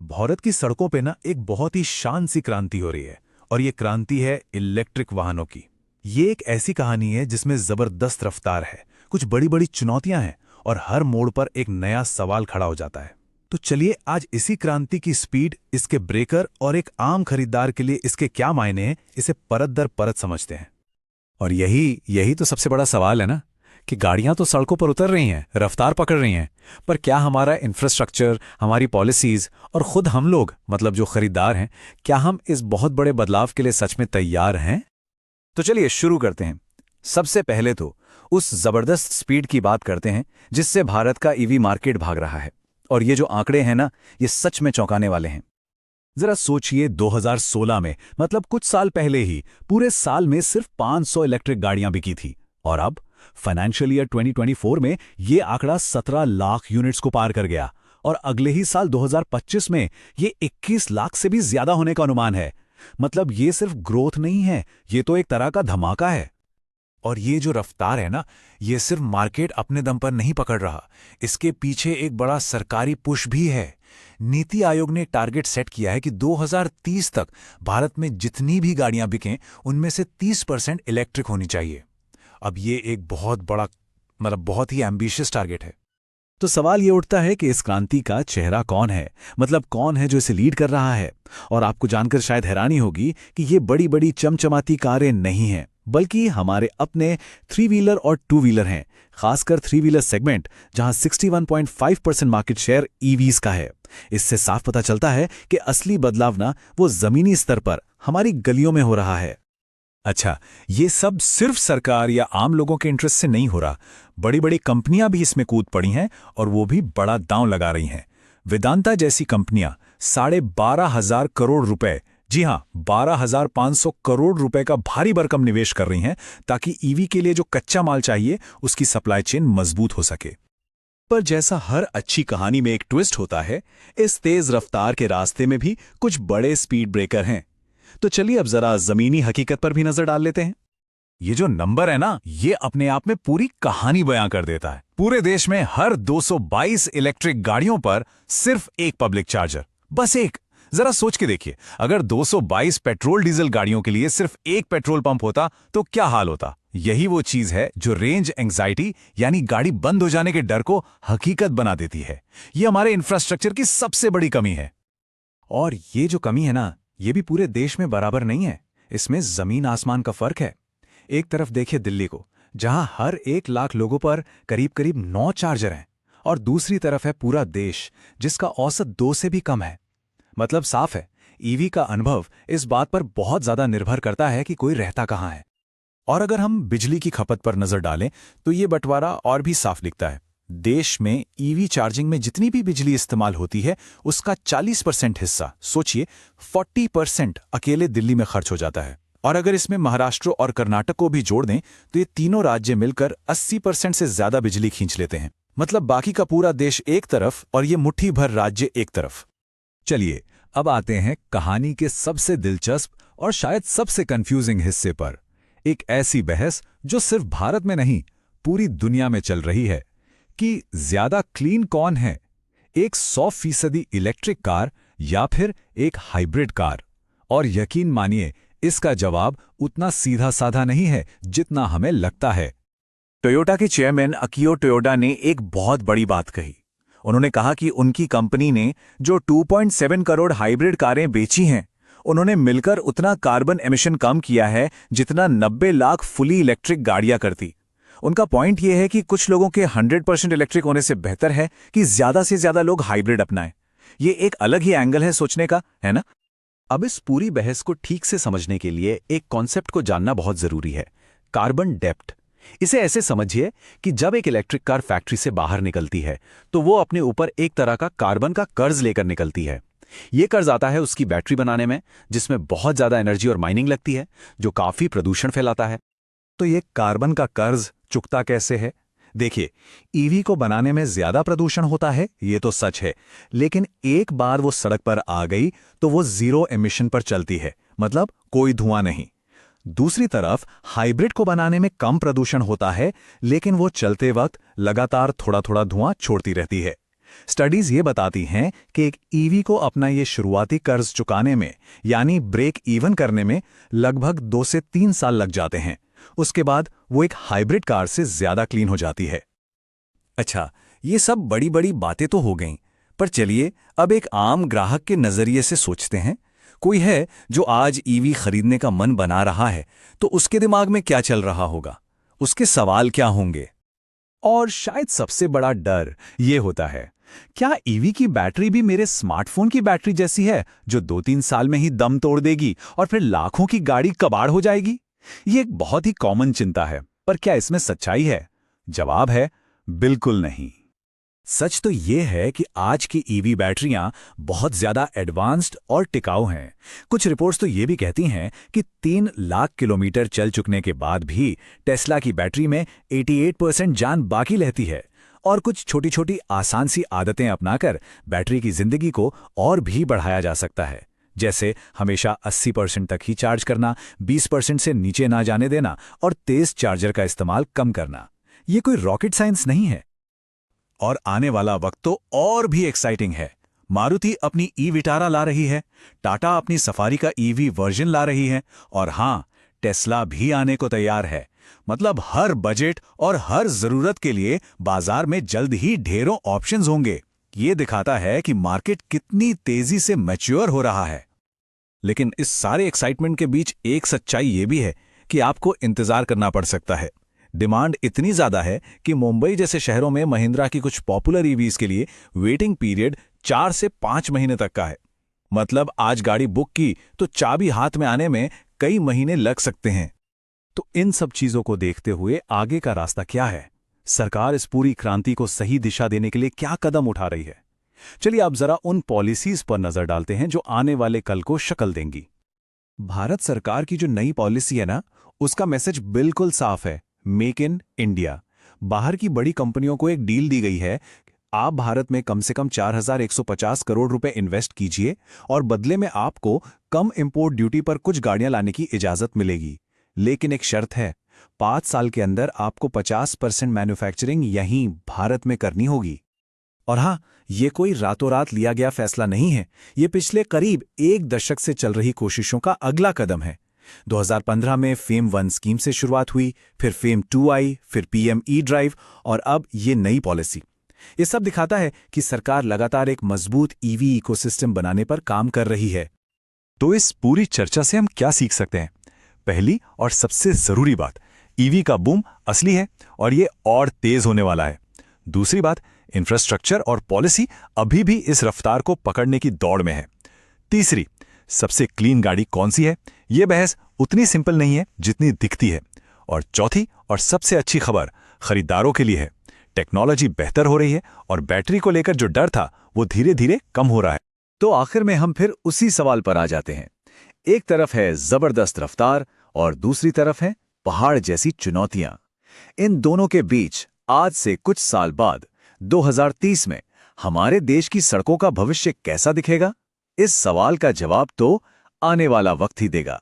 भारत की सड़कों पे ना एक बहुत ही शान सी क्रांति हो रही है। और ये क्रांति है इलेक्ट्रिक वाहनों की। ये एक ऐसी कहानी है जिसमें जबरदस्त रफ्तार है, कुछ बड़ी बड़ी चुनौतियां हैं और हर मोड़ पर एक नया सवाल खड़ा हो जाता है। तो चलिए आज इसी क्रांति की स्पीड, इसके ब्रेकर और एक आम खरीदार के लिए इसके क्या मायने हैं, इसे परत दर परत समझते हैं। और यही यही तो सबसे बड़ा सवाल है ना, कि गाड़ियां तो सड़कों पर उतर रही हैं, रफ्तार पकड़ रही हैं, पर क्या हमारा इंफ्रास्ट्रक्चर, हमारी पॉलिसीज और खुद हम लोग, मतलब जो खरीदार हैं, क्या हम इस बहुत बड़े बदलाव के लिए सच में तैयार हैं? तो चलिए शुरू करते हैं। सबसे पहले तो उस जबरदस्त स्पीड की बात करते हैं जिससे भारत का ईवी मार्केट भाग रहा है। और ये जो आंकड़े हैं ना, ये सच में चौंकाने वाले हैं। जरा सोचिए, 2016 में, मतलब कुछ साल पहले ही, पूरे साल में सिर्फ 500 इलेक्ट्रिक गाड़ियां बिकी थी। और अब फाइनेंशियल ईयर 2024 में ये आंकड़ा 17 लाख यूनिट्स को पार कर गया। और अगले ही साल 2025 में ये 21 लाख से भी ज्यादा होने का अनुमान है। मतलब ये सिर्फ ग्रोथ नहीं है, ये तो एक तरह का धमाका है। और ये जो रफ्तार है ना, ये सिर्फ मार्केट अपने दम पर नहीं पकड़ रहा, इसके पीछे एक बड़ा सरकारी पुश भी है। नीति आयोग ने टारगेट सेट किया है कि 2030 तक भारत में जितनी भी गाड़ियां बिकें, उनमें से 30% इलेक्ट्रिक होनी चाहिए। अब ये एक बहुत बड़ा, मतलब बहुत ही एम्बिशियस टारगेट है। तो सवाल ये उठता है कि इस क्रांति का चेहरा कौन है, मतलब कौन है जो इसे लीड कर रहा है। और आपको जानकर शायद हैरानी होगी कि ये बड़ी बड़ी चमचमाती कारें नहीं हैं, बल्कि हमारे अपने 3 व्हीलर और 2 व्हीलर हैं। खासकर 3 व्हीलर सेगमेंट, जहां 61.5% मार्केट शेयर ईवीज का है। इससे साफ पता चलता है कि असली बदलाव ना वो जमीनी स्तर पर हमारी गलियों में हो रहा है। अच्छा, ये सब सिर्फ सरकार या आम लोगों के इंटरेस्ट से नहीं हो रहा। बड़ी बड़ी कंपनियां भी इसमें कूद पड़ी हैं और वो भी बड़ा दांव लगा रही हैं। वेदांता जैसी कंपनियां 12,500 करोड़ रुपए, जी हां, 12,500 करोड़ रुपए का भारी भरकम निवेश कर रही हैं, ताकि ईवी के लिए जो कच्चा माल चाहिए उसकी सप्लाई चेन मजबूत हो सके। पर जैसा हर अच्छी कहानी में एक ट्विस्ट होता है, इस तेज रफ्तार के रास्ते में भी कुछ बड़े स्पीड ब्रेकर हैं। तो चलिए अब जरा जमीनी हकीकत पर भी नजर डाल लेते हैं। ये जो नंबर है ना, ये अपने आप में पूरी कहानी बयां कर देता है। पूरे देश में हर 222 इलेक्ट्रिक गाड़ियों पर सिर्फ एक पब्लिक चार्जर, बस एक। जरा सोच के देखिए, अगर 222 पेट्रोल डीजल गाड़ियों के लिए सिर्फ एक पेट्रोल पंप होता तो क्या हाल होता। यही वो चीज है जो रेंज एंग्जाइटी, यानी गाड़ी बंद हो जाने के डर को हकीकत बना देती है। ये हमारे इंफ्रास्ट्रक्चर की सबसे बड़ी कमी है। और ये जो कमी है ना, ये भी पूरे देश में बराबर नहीं है। इसमें जमीन आसमान का फर्क है। एक तरफ देखिए दिल्ली को, जहां हर 1 लाख लोगों पर करीब करीब 9 चार्जर हैं, और दूसरी तरफ है पूरा देश, जिसका औसत 2 से भी कम है। मतलब साफ है, ईवी का अनुभव इस बात पर बहुत ज्यादा निर्भर करता है कि कोई रहता कहां है। और अगर हम बिजली की खपत पर नजर डालें तो ये बंटवारा और भी साफ दिखता है। देश में ईवी चार्जिंग में जितनी भी बिजली इस्तेमाल होती है, उसका 40% हिस्सा, सोचिए 40% अकेले दिल्ली में खर्च हो जाता है। और अगर इसमें महाराष्ट्र और कर्नाटक को भी जोड़ दें तो ये तीनों राज्य मिलकर 80% से ज्यादा बिजली खींच लेते हैं। मतलब बाकी का पूरा देश एक तरफ और ये मुट्ठी भर राज्य एक तरफ। चलिए अब आते हैं कहानी के सबसे दिलचस्प और शायद सबसे कंफ्यूजिंग हिस्से पर। एक ऐसी बहस जो सिर्फ भारत में नहीं, पूरी दुनिया में चल रही है कि ज्यादा क्लीन कौन है, एक 100% इलेक्ट्रिक कार या फिर एक हाइब्रिड कार। और यकीन मानिए, इसका जवाब उतना सीधा साधा नहीं है जितना हमें लगता है। टोयोटा के चेयरमैन अकियो टोयोडा ने एक बहुत बड़ी बात कही। उन्होंने कहा कि उनकी कंपनी ने जो 2.7 करोड़ हाइब्रिड कारें बेची हैं, उन्होंने मिलकर उतना कार्बन एमिशन कम किया है जितना 90 लाख फुली इलेक्ट्रिक गाड़ियां करती। उनका पॉइंट यह है कि कुछ लोगों के 100% इलेक्ट्रिक होने से बेहतर है कि ज्यादा से ज्यादा लोग हाइब्रिड अपनाएं। ये एक अलग ही एंगल है सोचने का, है ना? अब इस पूरी बहस को ठीक से समझने के लिए एक कॉन्सेप्ट को जानना बहुत जरूरी है, कार्बन डेप्ट। इसे ऐसे समझिए कि जब एक इलेक्ट्रिक कार फैक्ट्री से बाहर निकलती है तो वो अपने ऊपर एक तरह का कार्बन का कर्ज लेकर निकलती है। ये कर्ज आता है उसकी बैटरी बनाने में, जिसमें बहुत ज्यादा एनर्जी और माइनिंग लगती है, जो काफी प्रदूषण फैलाता है। तो ये कार्बन का कर्ज चुकता कैसे है? देखिए, ईवी को बनाने में ज्यादा प्रदूषण होता है, ये तो सच है, लेकिन एक बार वो सड़क पर आ गई तो वो जीरो एमिशन पर चलती है, मतलब कोई धुआं नहीं। दूसरी तरफ हाइब्रिड को बनाने में कम प्रदूषण होता है, लेकिन वो चलते वक्त लगातार थोड़ा थोड़ा धुआं छोड़ती रहती है। स्टडीज ये बताती हैं कि एक ईवी को अपना ये शुरुआती कर्ज चुकाने में यानी ब्रेक इवन करने में लगभग 2 से 3 साल लग जाते हैं। उसके बाद वो एक हाइब्रिड कार से ज्यादा क्लीन हो जाती है। अच्छा, ये सब बड़ी बड़ी बातें तो हो गईं, पर चलिए अब एक आम ग्राहक के नजरिए से सोचते हैं। कोई है जो आज ईवी खरीदने का मन बना रहा है, तो उसके दिमाग में क्या चल रहा होगा, उसके सवाल क्या होंगे? और शायद सबसे बड़ा डर ये होता है, क्या ईवी की बैटरी भी मेरे स्मार्टफोन की बैटरी जैसी है, जो 2-3 साल में ही दम तोड़ देगी और फिर लाखों की गाड़ी कबाड़ हो जाएगी? ये एक बहुत ही कॉमन चिंता है, पर क्या इसमें सच्चाई है? जवाब है बिल्कुल नहीं। सच तो ये है कि आज की ईवी बैटरियां बहुत ज्यादा एडवांस्ड और टिकाऊ हैं। कुछ रिपोर्ट्स तो ये भी कहती हैं कि 3 लाख किलोमीटर चल चुकने के बाद भी टेस्ला की बैटरी में 88% जान बाकी रहती है। और कुछ छोटी छोटी आसान सी आदतें अपनाकर बैटरी की जिंदगी को और भी बढ़ाया जा सकता है, जैसे हमेशा 80% तक ही चार्ज करना, 20% से नीचे ना जाने देना और तेज चार्जर का इस्तेमाल कम करना। ये कोई रॉकेट साइंस नहीं है। और आने वाला वक्त तो और भी एक्साइटिंग है। मारुति अपनी ई विटारा ला रही है, टाटा अपनी सफारी का ईवी वर्जन ला रही है, और हां, टेस्ला भी आने को तैयार है। मतलब हर बजट और हर जरूरत के लिए बाजार में जल्द ही ढेरों ऑप्शंस होंगे। ये दिखाता है कि मार्केट कितनी तेजी से मैच्योर हो रहा है। लेकिन इस सारे एक्साइटमेंट के बीच एक सच्चाई ये भी है कि आपको इंतजार करना पड़ सकता है। डिमांड इतनी ज्यादा है कि मुंबई जैसे शहरों में महिंद्रा की कुछ पॉपुलर ईवीज के लिए वेटिंग पीरियड 4 से 5 महीने तक का है। मतलब आज गाड़ी बुक की तो चाबी हाथ में आने में कई महीने लग सकते हैं। तो इन सब चीजों को देखते हुए आगे का रास्ता क्या है? सरकार इस पूरी क्रांति को सही दिशा देने के लिए क्या कदम उठा रही है? चलिए अब जरा उन पॉलिसीज पर नजर डालते हैं जो आने वाले कल को शक्ल देंगी। भारत सरकार की जो नई पॉलिसी है ना, उसका मैसेज बिल्कुल साफ है, मेक इन इंडिया। बाहर की बड़ी कंपनियों को एक डील दी गई है, आप भारत में कम से कम 4,150 करोड़ रुपए इन्वेस्ट कीजिए और बदले में आपको कम इंपोर्ट ड्यूटी पर कुछ गाड़ियां लाने की इजाजत मिलेगी। लेकिन एक शर्त है, 5 साल के अंदर आपको 50% मैन्युफैक्चरिंग यहीं भारत में करनी होगी। और हाँ, ये कोई रातों रात लिया गया फैसला नहीं है, ये पिछले करीब 1 दशक से चल रही कोशिशों का अगला कदम है। 2015 में फेम 1 स्कीम से शुरुआत हुई, फिर फेम 2 आई, फिर पीएम ई ड्राइव और अब ये नई पॉलिसी। ये सब दिखाता है कि सरकार लगातार एक मजबूत ईवी इकोसिस्टम बनाने पर काम कर रही है। तो इस पूरी चर्चा से हम क्या सीख सकते हैं? पहली और सबसे जरूरी बात, ईवी का बूम असली है और ये और तेज होने वाला है। दूसरी बात, इंफ्रास्ट्रक्चर और पॉलिसी अभी भी इस रफ्तार को पकड़ने की दौड़ में है। तीसरी, सबसे क्लीन गाड़ी कौन सी है, यह बहस उतनी सिंपल नहीं है जितनी दिखती है। और चौथी और सबसे अच्छी खबर खरीदारों के लिए है, टेक्नोलॉजी बेहतर हो रही है और बैटरी को लेकर जो डर था वो धीरे धीरे कम हो रहा है। तो आखिर में हम फिर उसी सवाल पर आ जाते हैं। एक तरफ है जबरदस्त रफ्तार और दूसरी तरफ है पहाड़ जैसी चुनौतियां। इन दोनों के बीच आज से कुछ साल बाद 2030 में हमारे देश की सड़कों का भविष्य कैसा दिखेगा? इस सवाल का जवाब तो आने वाला वक्त ही देगा।